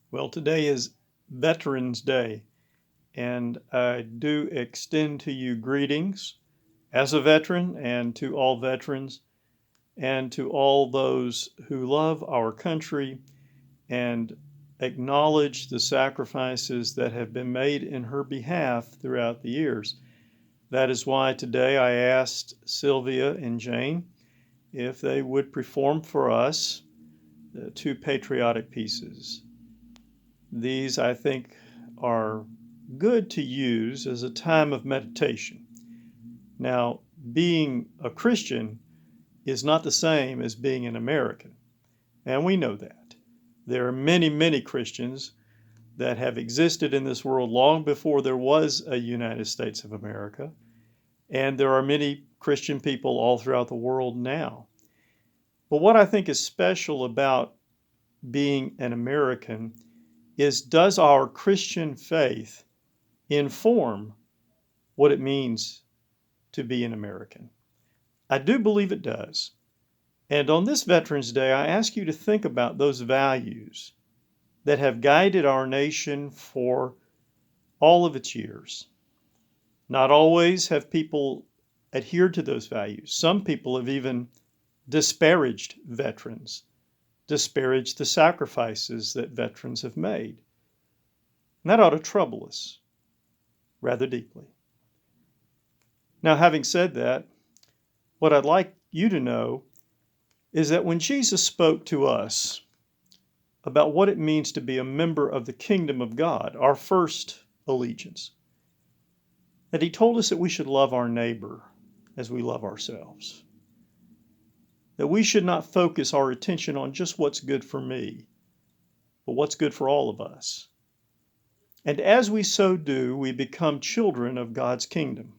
Well, today is Veterans Day, and I do extend to you greetings as a veteran and to all veterans and to all those who love our country and acknowledge the sacrifices that have been made in her behalf throughout the years. That is why today I asked Sylvia and Jane if they would perform for us two patriotic pieces. These, I think, are good to use as a time of meditation. Now, being a Christian is not the same as being an American, and we know that. There are many, many Christians that have existed in this world long before there was a United States of America, and there are many Christian people all throughout the world now. But what I think is special about being an American is, does our Christian faith inform what it means to be an American? I do believe it does. And on this Veterans Day, I ask you to think about those values that have guided our nation for all of its years. Not always have people adhered to those values. Some people have even disparaged veterans, disparaged the sacrifices that veterans have made. And that ought to trouble us rather deeply. Now, having said that, what I'd like you to know is that when Jesus spoke to us about what it means to be a member of the kingdom of God, our first allegiance, that he told us that we should love our neighbor as we love ourselves. That we should not focus our attention on just what's good for me, but what's good for all of us. And as we so do, we become children of God's kingdom.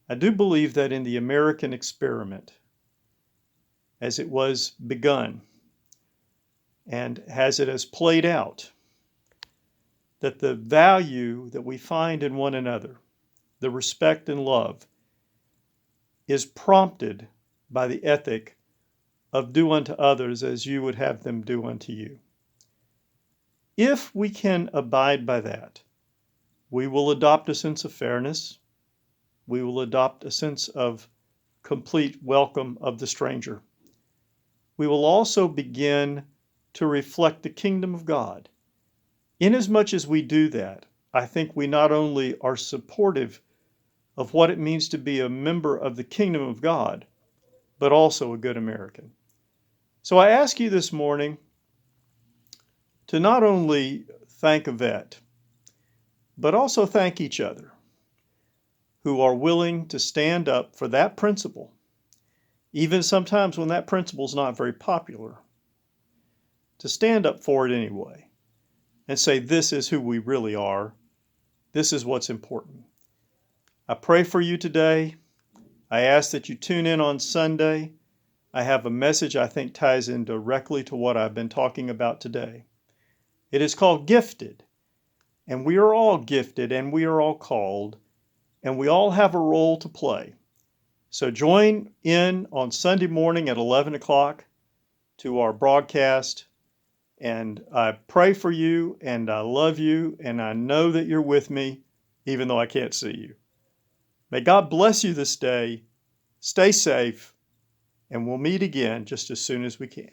I do believe that in the American experiment, as it was begun, and as it has played out, that the value that we find in one another, the respect and love, is prompted by the ethic of do unto others as you would have them do unto you. If we can abide by that, we will adopt a sense of fairness. We will adopt a sense of complete welcome of the stranger. We will also begin to reflect the kingdom of God. Inasmuch as we do that, I think we not only are supportive of what it means to be a member of the kingdom of God, but also a good American. So I ask you this morning to not only thank a vet, but also thank each other who are willing to stand up for that principle, even sometimes when that principle is not very popular, to stand up for it anyway and say, this is who we really are. This is what's important. I pray for you today. I ask that you tune in on Sunday. I have a message I think ties in directly to what I've been talking about today. It is called Gifted, and we are all gifted and we are all called, and we all have a role to play. So join in on Sunday morning at 11 o'clock to our broadcast, and I pray for you, and I love you, and I know that you're with me, even though I can't see you. May God bless you this day. Stay safe, and we'll meet again just as soon as we can.